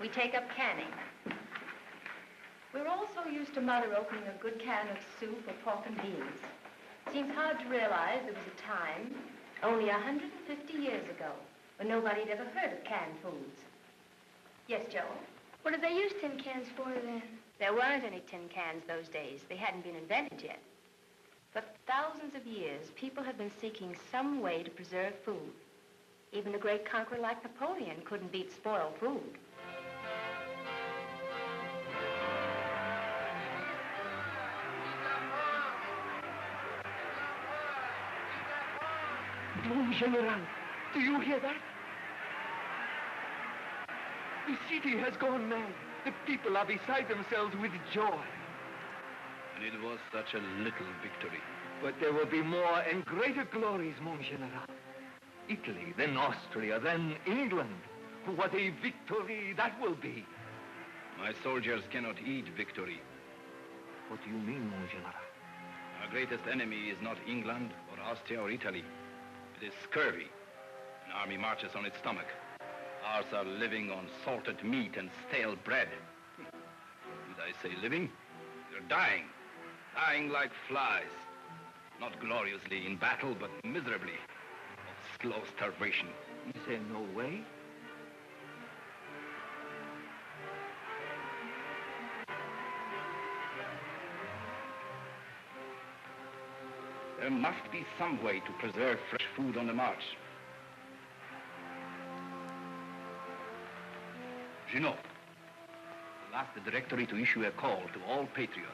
We take up canning. We're all so used to Mother opening a good can of soup or pork and beans. Seems hard to realize there was a time, only 150 years ago, when nobody had ever heard of canned foods. Yes, Joe? What did they use tin cans for then? There weren't any tin cans those days. They hadn't been invented yet. For thousands of years, people have been seeking some way to preserve food. Even a great conqueror like Napoleon couldn't beat spoiled food. Mon General, do you hear that? The city has gone mad. The people are beside themselves with joy. And it was such a little victory. But there will be more and greater glories, Mon General. Italy, then Austria, then England. What a victory that will be. My soldiers cannot eat victory. What do you mean, Mon General? Our greatest enemy is not England or Austria or Italy. It is scurvy. An army marches on its stomach. Ours are living on salted meat and stale bread. Did I say living? They're dying. Dying like flies. Not gloriously in battle, but miserably. Of slow starvation. Is there no way? There must be some way to preserve fresh food on the march. Junot will ask the Directory to issue a call to all patriots.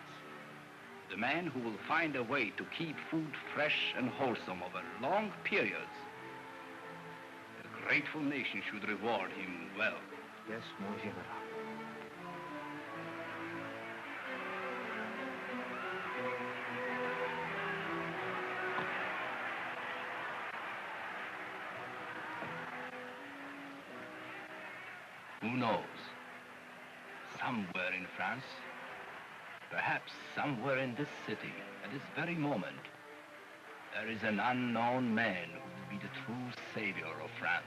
The man who will find a way to keep food fresh and wholesome over long periods. A grateful nation should reward him well. Yes, Mon General. Who knows? Somewhere in France, perhaps somewhere in this city, at this very moment, there is an unknown man who will be the true savior of France.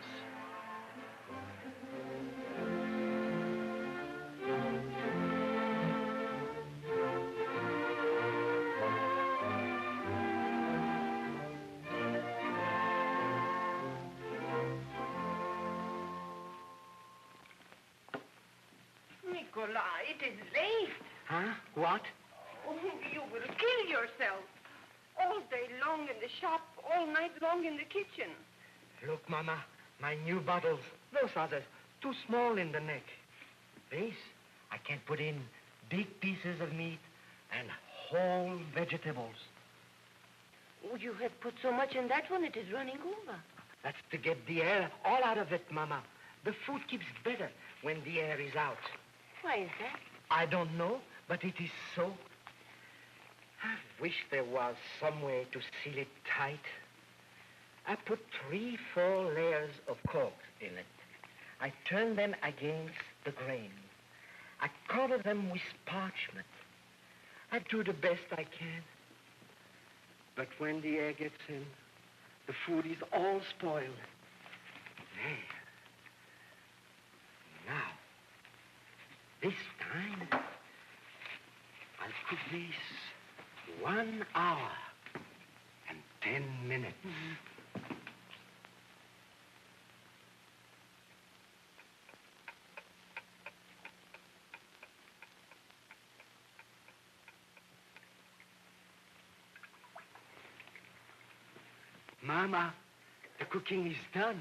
Nicolas, it is late. Huh? What? Oh, you will kill yourself. All day long in the shop, all night long in the kitchen. Look, Mama, my new bottles. Those others, too small in the neck. This, I can put in big pieces of meat and whole vegetables. Oh, you have put so much in that one, it is running over. That's to get the air all out of it, Mama. The food keeps better when the air is out. Why is that? I don't know, but it is so. I wish there was some way to seal it tight. I put 3-4 layers of cork in it. I turn them against the grain. I cover them with parchment. I do the best I can. But when the air gets in, the food is all spoiled. There. Now, this time, I'll cook this 1 hour and 10 minutes. Mama, the cooking is done.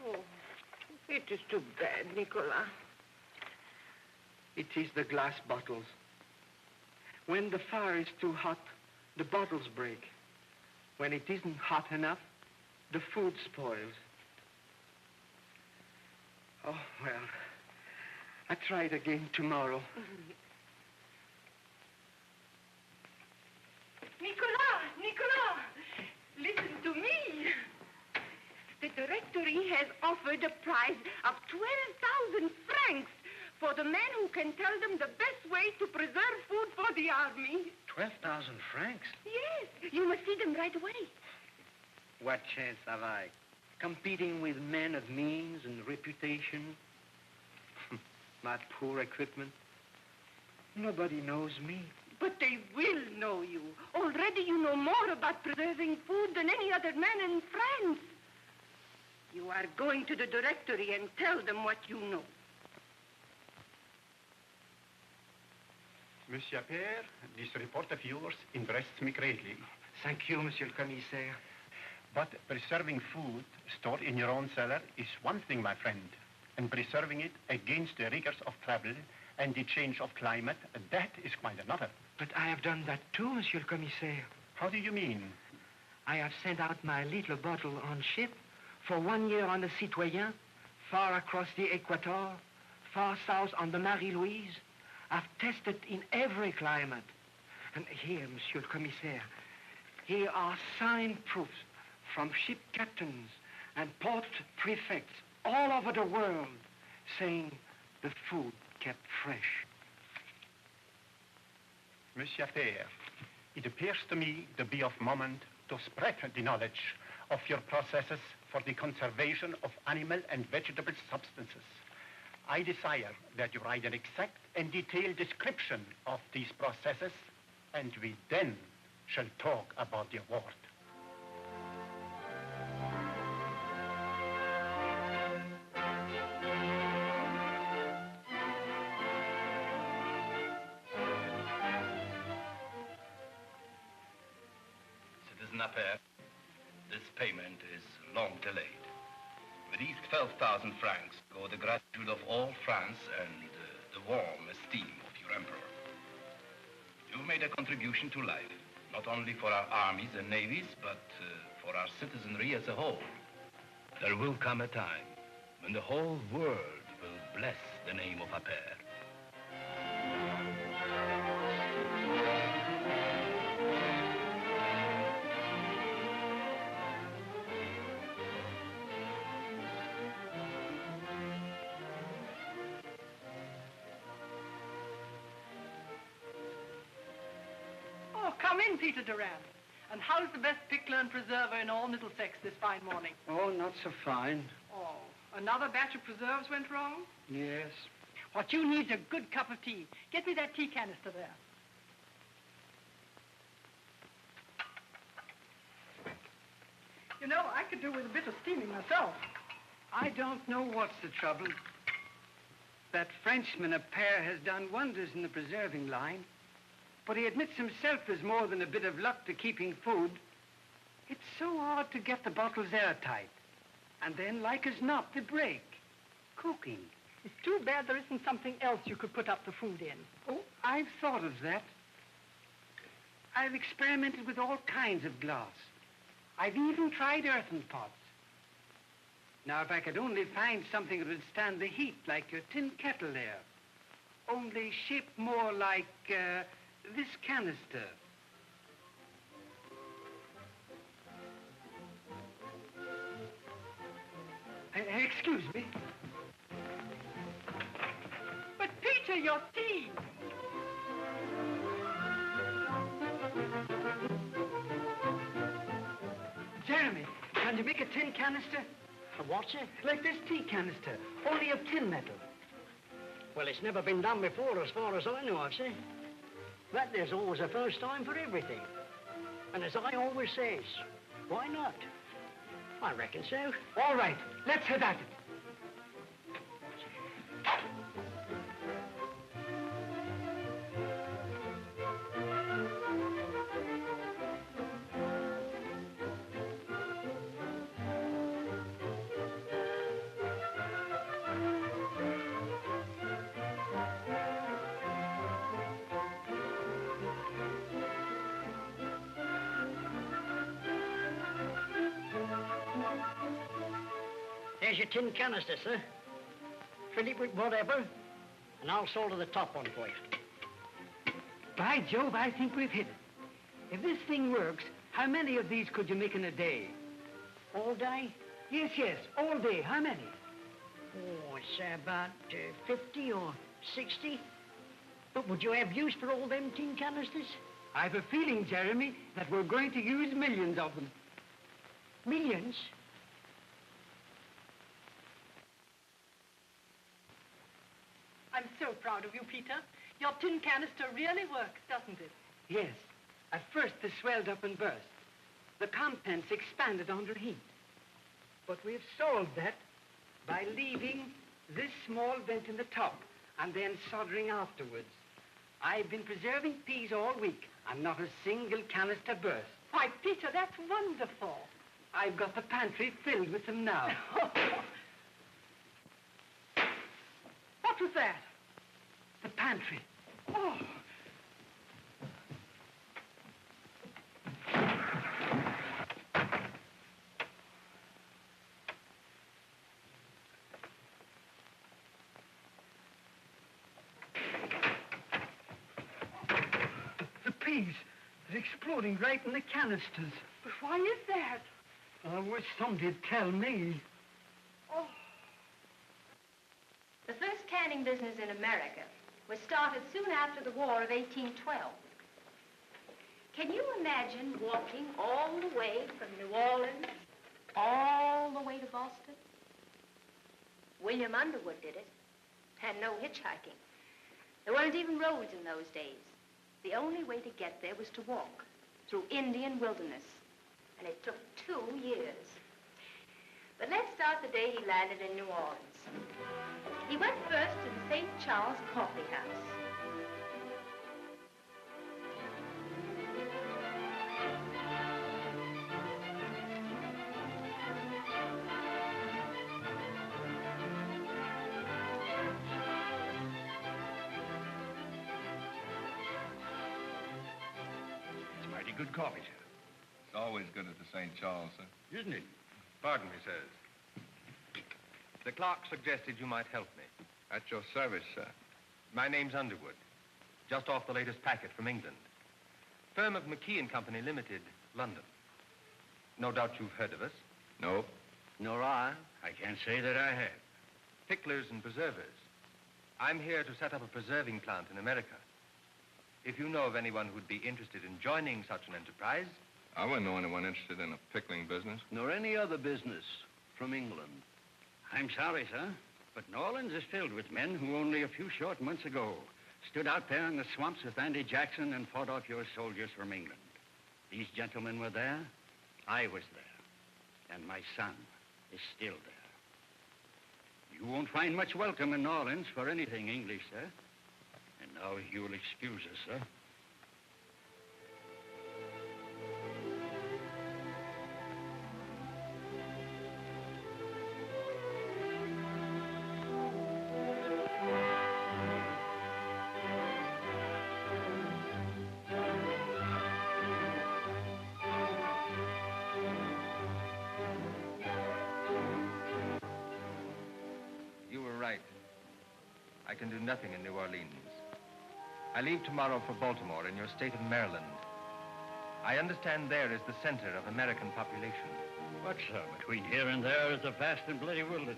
Oh, it is too bad, Nicolas. It is the glass bottles. When the fire is too hot, the bottles break. When it isn't hot enough, the food spoils. Oh, well, I try it again tomorrow. Nicolas, listen to me. The Directory has offered a prize of 12,000 francs for the man who can tell them the best way to preserve food for the army. 12,000 francs? Yes, you must see them right away. What chance have I? Competing with men of means and reputation? My poor equipment. Nobody knows me. But they will know you. Already you know more about preserving food than any other man in France. You are going to the directory and tell them what you know. Monsieur Père, this report of yours interests me greatly. Thank you, Monsieur le Commissaire. But preserving food stored in your own cellar is one thing, my friend. And preserving it against the rigors of travel and the change of climate, that is quite another. But I have done that too, Monsieur le Commissaire. How do you mean? I have sent out my little bottle on ship for 1 year on the Citoyen, far across the Equator, far south on the Marie-Louise. I've tested in every climate. And here, Monsieur le Commissaire, here are signed proofs from ship captains and port prefects all over the world saying the food kept fresh. Monsieur Père, it appears to me to be of moment to spread the knowledge of your processes for the conservation of animal and vegetable substances. I desire that you write an exact and detailed description of these processes, and we then shall talk about the award. Citizen Appert, this payment is long delayed. With these 12,000 francs go the gratitude of all France and the warm esteem of your emperor. You've made a contribution to life, not only for our armies and navies, but for our citizenry as a whole. There will come a time when the whole world will bless the name of Appert. Come in, Peter Durand. And how's the best pickler and preserver in all Middlesex this fine morning? Oh, not so fine. Oh, another batch of preserves went wrong? Yes. What you need's a good cup of tea. Get me that tea canister there. You know, I could do with a bit of steaming myself. I don't know what's the trouble. That Frenchman, Appert, has done wonders in the preserving line. But he admits himself there's more than a bit of luck to keeping food. It's so hard to get the bottles airtight. And then, like as not, they break. Cooking. It's too bad there isn't something else you could put up the food in. Oh, I've thought of that. I've experimented with all kinds of glass. I've even tried earthen pots. Now, if I could only find something that would stand the heat, like your tin kettle there. Only shaped more like, this canister. Excuse me. But Peter, your tea! Jeremy, can you make a tin canister? A what, sir? Like this tea canister, only of tin metal. Well, it's never been done before, as far as I know of, sir. But there's always a first time for everything. And as I always says, why not? I reckon so. All right, let's have at it. There's your tin canister, sir. Fill it with whatever, and I'll solder the top on for you. By Jove, I think we've hit it. If this thing works, how many of these could you make in a day? All day? Yes, all day. How many? Oh, it's about 50 or 60. But would you have use for all them tin canisters? I've a feeling, Jeremy, that we're going to use millions of them. Millions? I'm so proud of you, Peter. Your tin canister really works, doesn't it? Yes. At first, they swelled up and burst. The contents expanded under heat. But we've solved that by leaving this small vent in the top and then soldering afterwards. I've been preserving peas all week, and not a single canister burst. Why, Peter, that's wonderful. I've got the pantry filled with them now. What was that? The pantry. Oh. The peas. They're exploding right in the canisters. But why is that? I wish somebody'd tell me. Oh. The first canning business in America was started soon after the War of 1812. Can you imagine walking all the way from New Orleans, all the way to Boston? William Underwood did it, and no hitchhiking. There weren't even roads in those days. The only way to get there was to walk through Indian wilderness, and it took 2 years. But let's start the day he landed in New Orleans. He went first to the St. Charles Coffee House. It's mighty good coffee, sir. It's always good at the St. Charles, sir. Isn't it? Pardon me, sirs. The clerk suggested you might help me. At your service, sir. My name's Underwood. Just off the latest packet from England. Firm of McKee and Company Limited, London. No doubt you've heard of us. No. Nor I. I can't say that I have. Picklers and preservers. I'm here to set up a preserving plant in America. If you know of anyone who'd be interested in joining such an enterprise... I wouldn't know anyone interested in a pickling business. Nor any other business from England. I'm sorry, sir, but New Orleans is filled with men who only a few short months ago stood out there in the swamps with Andy Jackson and fought off your soldiers from England. These gentlemen were there. I was there. And my son is still there. You won't find much welcome in New Orleans for anything English, sir. And now you'll excuse us, sir. I can do nothing in New Orleans. I leave tomorrow for Baltimore in your state of Maryland. I understand there is the center of American population. What, sir? Between here and there is a vast and bloody wilderness.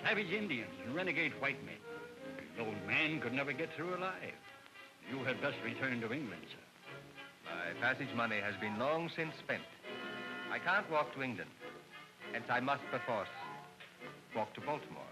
Savage Indians and renegade white men. The old man could never get through alive. You had best return to England, sir. My passage money has been long since spent. I can't walk to England. Hence I must, perforce, walk to Baltimore.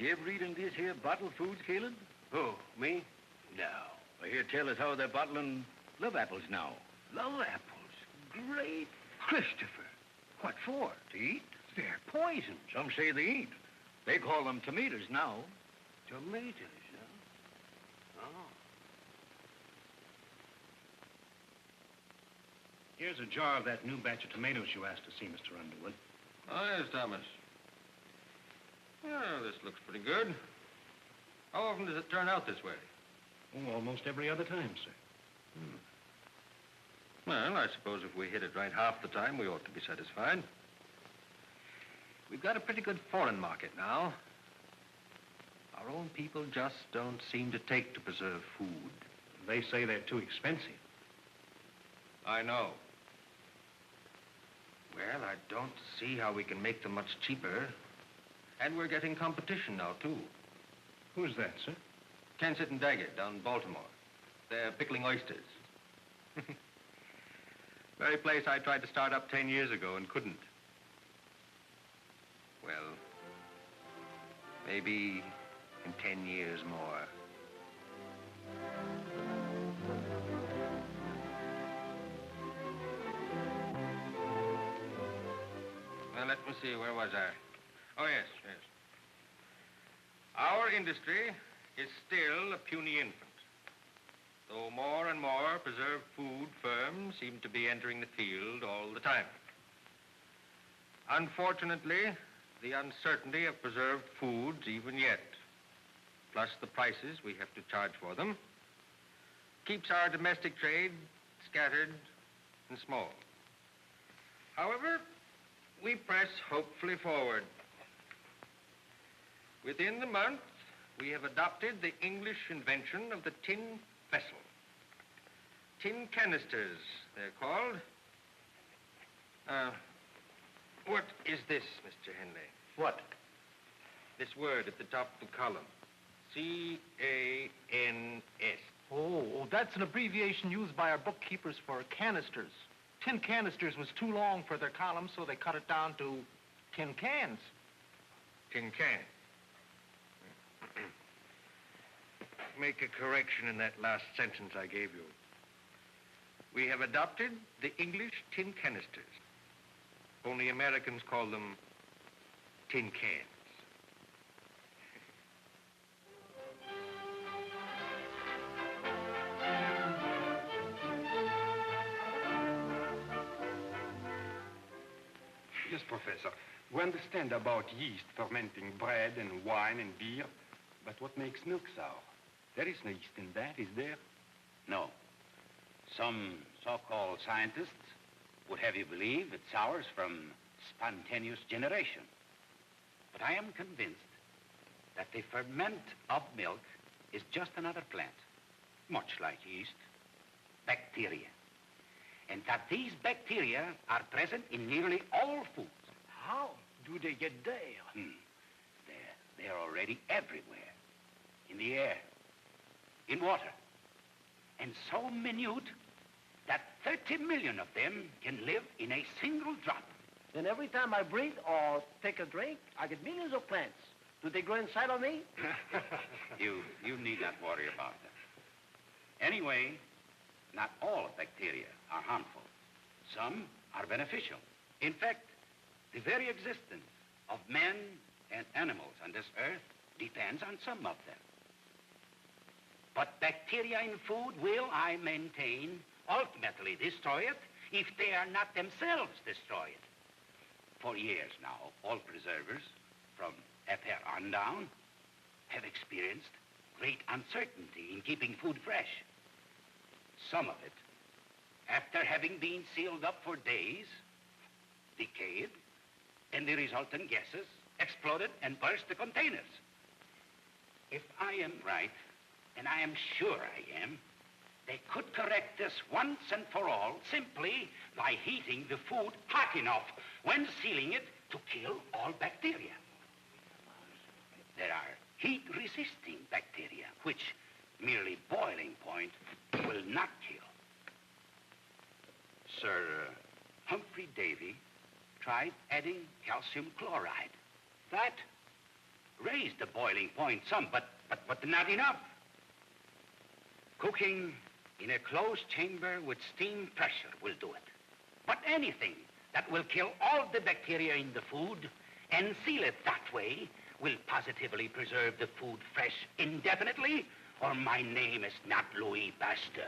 Did you ever eat in these here bottled foods, Caleb? Who, me? No. I hear tell as how they're bottling love apples now. Love apples? Great Christopher. What for? To eat? They're poison. Some say they eat. They call them tomatoes now. Tomatoes, huh? Oh. Here's a jar of that new batch of tomatoes you asked to see, Mr. Underwood. Oh, yes, Thomas. Well, this looks pretty good. How often does it turn out this way? Oh, almost every other time, sir. Well, I suppose if we hit it right half the time, we ought to be satisfied. We've got a pretty good foreign market now. Our own people just don't seem to take to preserve food. They say they're too expensive. I know. Well, I don't see how we can make them much cheaper. And we're getting competition now, too. Who's that, sir? Kensett and Daggett down in Baltimore. They're pickling oysters. Very place I tried to start up 10 years ago and couldn't. Well, maybe in 10 years more. Well, let me see, where was I? Oh, yes. Our industry is still a puny infant, though more and more preserved food firms seem to be entering the field all the time. Unfortunately, the uncertainty of preserved foods even yet, plus the prices we have to charge for them, keeps our domestic trade scattered and small. However, we press hopefully forward. Within the month, we have adopted the English invention of the tin vessel. Tin canisters, they're called. What is this, Mr. Henley? What? This word at the top of the column. C-A-N-S. Oh, that's an abbreviation used by our bookkeepers for canisters. Tin canisters was too long for their columns, so they cut it down to tin cans. Tin can. Make a correction in that last sentence I gave you. We have adopted the English tin canisters. Only Americans call them tin cans. Yes, Professor. We understand about yeast fermenting bread and wine and beer, but what makes milk sour? There is no yeast in that, is there? No. Some so-called scientists would have you believe it sours from spontaneous generation. But I am convinced that the ferment of milk is just another plant, much like yeast, bacteria. And that these bacteria are present in nearly all foods. How do they get there? They're already everywhere. In the air, in water, and so minute that 30 million of them can live in a single drop. Then every time I breathe or take a drink, I get millions of plants. Do they grow inside of me? You need not worry about that. Anyway, not all bacteria are harmful. Some are beneficial. In fact, the very existence of men and animals on this earth depends on some of them. But bacteria in food will, I maintain, ultimately destroy it if they are not themselves destroyed. For years now, all preservers, from Eper on down, have experienced great uncertainty in keeping food fresh. Some of it, after having been sealed up for days, decayed, and the resultant gases exploded and burst the containers. If I am right, and I am sure I am, they could correct this once and for all simply by heating the food hot enough when sealing it to kill all bacteria. There are heat-resisting bacteria, which merely boiling point will not kill. Sir Humphrey Davy tried adding calcium chloride. That raised the boiling point some, but not enough. Cooking in a closed chamber with steam pressure will do it. But anything that will kill all the bacteria in the food and seal it that way will positively preserve the food fresh indefinitely, or my name is not Louis Pasteur.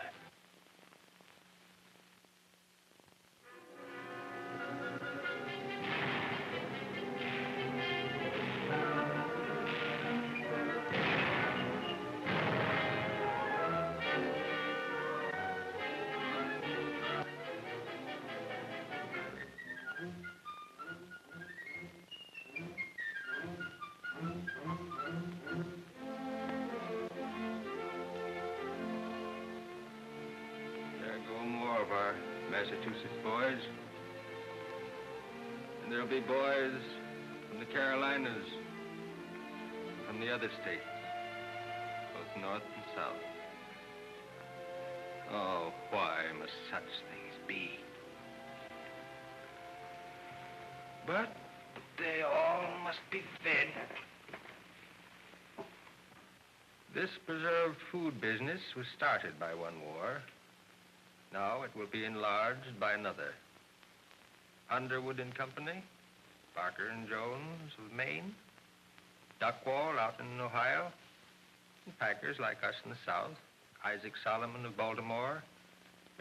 There go more of our Massachusetts boys. And there'll be boys from the Carolinas, from the other states, both north and south. Oh, why must such things be? But they all must be fed. This preserved food business was started by one war. Now it will be enlarged by another. Underwood and Company, Barker and Jones of Maine, Duckwall out in Ohio, and packers like us in the South, Isaac Solomon of Baltimore,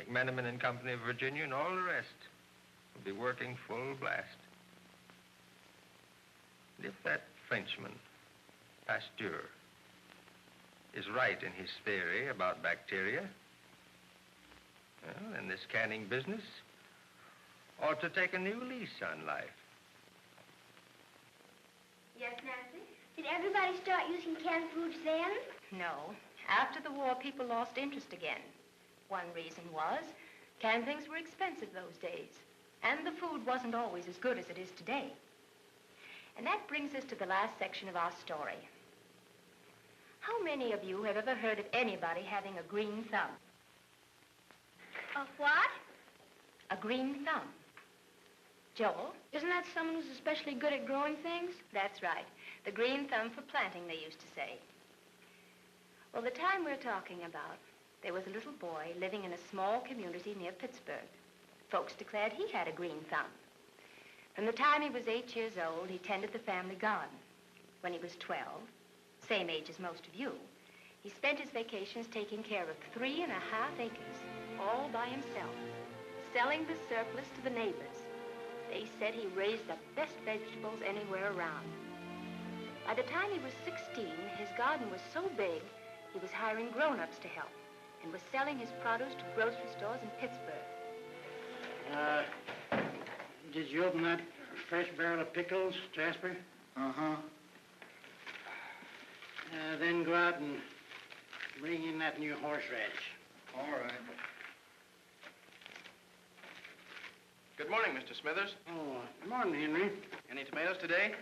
McMenamin and Company of Virginia, and all the rest will be working full blast. And if that Frenchman, Pasteur, is right in his theory about bacteria, well, then this canning business ought to take a new lease on life. Yes, Nancy? Did everybody start using canned foods then? No. After the war, people lost interest again. One reason was canned things were expensive those days, and the food wasn't always as good as it is today. And that brings us to the last section of our story. How many of you have ever heard of anybody having a green thumb? Of what? A green thumb. Joel? Isn't that someone who's especially good at growing things? That's right. The green thumb for planting, they used to say. Well, the time we're talking about, there was a little boy living in a small community near Pittsburgh. Folks declared he had a green thumb. From the time he was 8 years old, he tended the family garden. When he was 12, same age as most of you, he spent his vacations taking care of 3.5 acres, all by himself, selling the surplus to the neighbors. They said he raised the best vegetables anywhere around. By the time he was 16, his garden was so big, he was hiring grown-ups to help and was selling his produce to grocery stores in Pittsburgh. Did you open that fresh barrel of pickles, Jasper? Uh-huh. Then go out and bring in that new horseradish. All right. Good morning, Mr. Smithers. Oh, good morning, Henry. Any tomatoes today?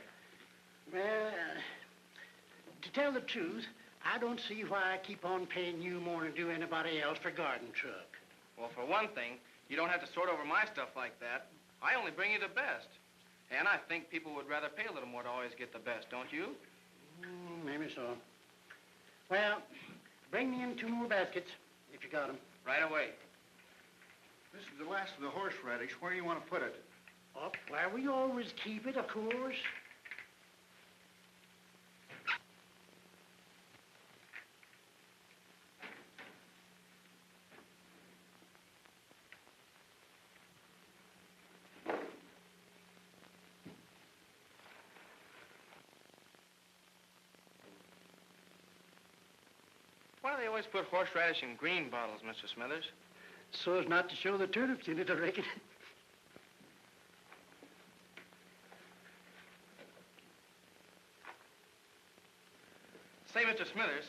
Well, to tell the truth, I don't see why I keep on paying you more than do anybody else for garden truck. Well, for one thing, you don't have to sort over my stuff like that. I only bring you the best. And I think people would rather pay a little more to always get the best, don't you? Maybe so. Well, bring me in 2 more baskets, if you got them. Right away. This is the last of the horseradish. Where do you want to put it? Up where we always keep it, of course. Why do they always put horseradish in green bottles, Mr. Smithers? So as not to show the turnips in it, I reckon. Say, Mr. Smithers,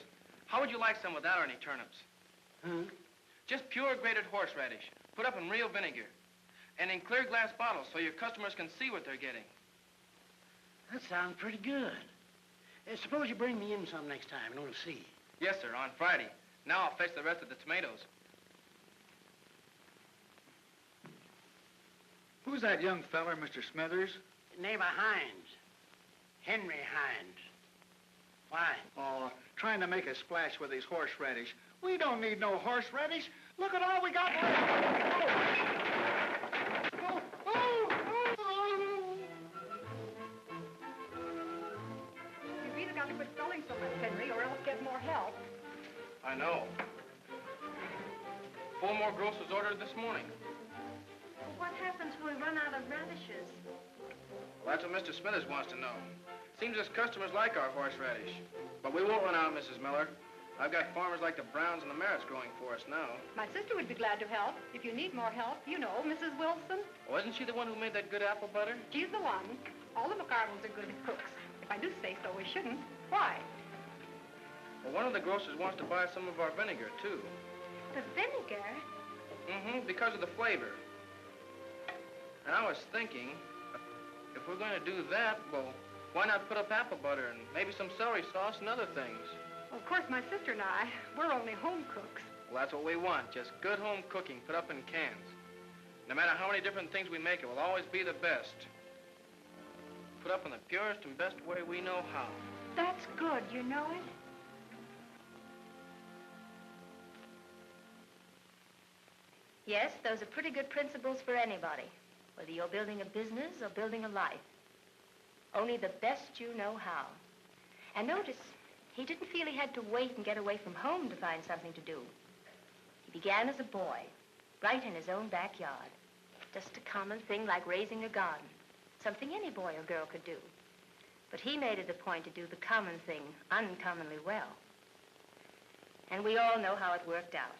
how would you like some without any turnips? Huh? Just pure grated horseradish, put up in real vinegar, and in clear glass bottles so your customers can see what they're getting. That sounds pretty good. Suppose you bring me in some next time and we'll see. Yes, sir, on Friday. Now I'll fetch the rest of the tomatoes. Who's that young feller, Mr. Smithers? Neighbor Hines. Henry Hines. Why? Oh, trying to make a splash with his horseradish. We don't need no horseradish. Look at all we got left. You've either got to quit selling so much, Henry, or else get more help. I know. 4 more grocers ordered this morning. Well, what happens when we run out of radishes? Well, that's what Mr. Smithers wants to know. Seems as customers like our horseradish. But we won't run out, Mrs. Miller. I've got farmers like the Browns and the Merritts growing for us now. My sister would be glad to help. If you need more help, you know, Mrs. Wilson. Wasn't she the one who made that good apple butter? She's the one. All the McArdles are good cooks. If I do say so, we shouldn't. Why? Well, one of the grocers wants to buy some of our vinegar, too. The vinegar? Mm-hmm, because of the flavor. And I was thinking, if we're going to do that, well, why not put up apple butter and maybe some celery sauce and other things? Well, of course, my sister and I, we're only home cooks. Well, that's what we want, just good home cooking put up in cans. No matter how many different things we make, it will always be the best. Put up in the purest and best way we know how. That's good, you know it? Yes, those are pretty good principles for anybody, whether you're building a business or building a life. Only the best you know how. And notice, he didn't feel he had to wait and get away from home to find something to do. He began as a boy, right in his own backyard. Just a common thing like raising a garden, something any boy or girl could do. But he made it a point to do the common thing uncommonly well. And we all know how it worked out.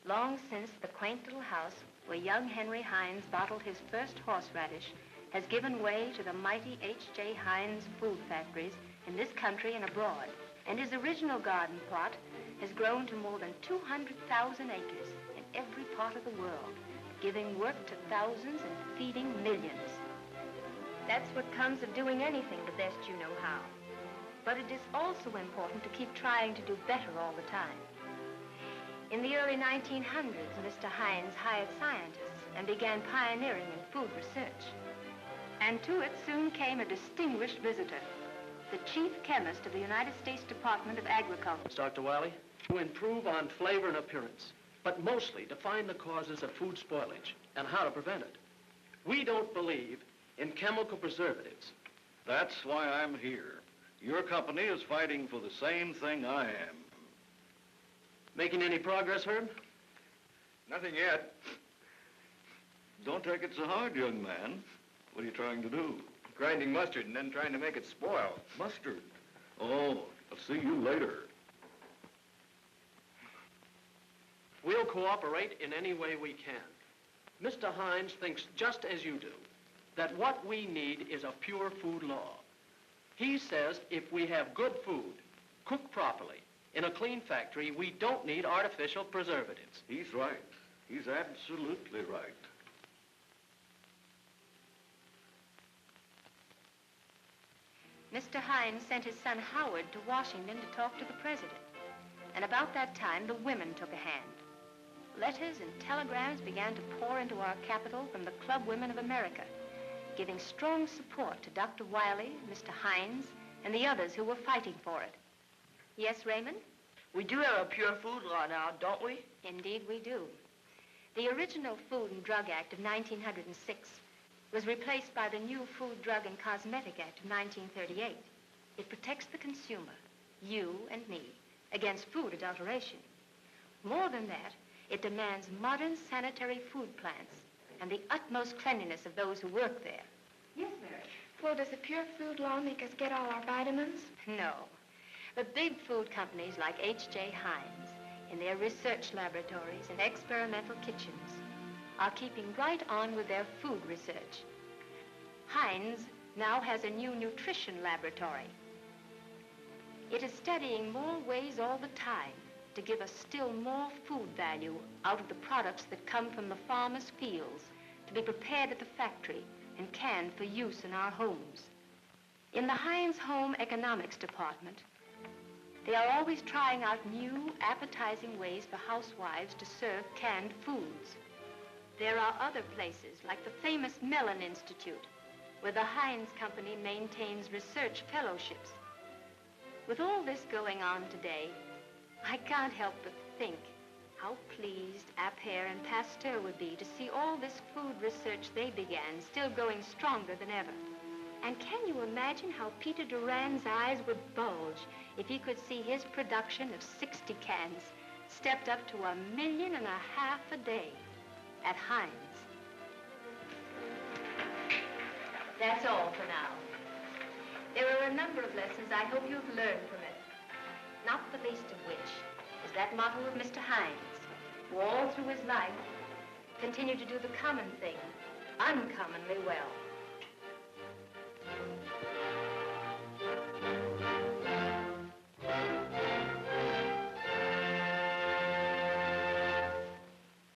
Long since, the quaint little house where young Henry Hines bottled his first horseradish has given way to the mighty H.J. Hines food factories in this country and abroad. And his original garden plot has grown to more than 200,000 acres in every part of the world, giving work to thousands and feeding millions. That's what comes of doing anything the best you know how. But it is also important to keep trying to do better all the time. In the early 1900s, Mr. Hines hired scientists and began pioneering in food research. And to it soon came a distinguished visitor, the chief chemist of the United States Department of Agriculture. Dr. Wiley, to improve on flavor and appearance, but mostly to find the causes of food spoilage and how to prevent it. We don't believe in chemical preservatives. That's why I'm here. Your company is fighting for the same thing I am. Making any progress, Herb? Nothing yet. Don't take it so hard, young man. What are you trying to do? Grinding mustard and then trying to make it spoil. Mustard? Oh, I'll see you later. We'll cooperate in any way we can. Mr. Hines thinks just as you do, that what we need is a pure food law. He says if we have good food, cooked properly, in a clean factory, we don't need artificial preservatives. He's right. He's absolutely right. Mr. Hines sent his son Howard to Washington to talk to the president. And about that time, the women took a hand. Letters and telegrams began to pour into our capital from the Club Women of America, giving strong support to Dr. Wiley, Mr. Hines, and the others who were fighting for it. Yes, Raymond? We do have a pure food law now, don't we? Indeed we do. The original Food and Drug Act of 1906 was replaced by the new Food, Drug, and Cosmetic Act of 1938. It protects the consumer, you and me, against food adulteration. More than that, it demands modern sanitary food plants and the utmost cleanliness of those who work there. Yes, Mary. Well, does the pure food law make us get all our vitamins? No. The big food companies like H.J. Hines, in their research laboratories and experimental kitchens, are keeping right on with their food research. Hines now has a new nutrition laboratory. It is studying more ways all the time to give us still more food value out of the products that come from the farmers' fields to be prepared at the factory and canned for use in our homes. In the Hines Home Economics Department, they are always trying out new, appetizing ways for housewives to serve canned foods. There are other places, like the famous Mellon Institute, where the Hines Company maintains research fellowships. With all this going on today, I can't help but think how pleased Appert and Pasteur would be to see all this food research they began still going stronger than ever. And can you imagine how Peter Durand's eyes would bulge if he could see his production of 60 cans stepped up to 1.5 million a day at Heinz? That's all for now. There are a number of lessons I hope you've learned from it. Not the least of which is that motto of Mr. Heinz, who all through his life continued to do the common thing uncommonly well.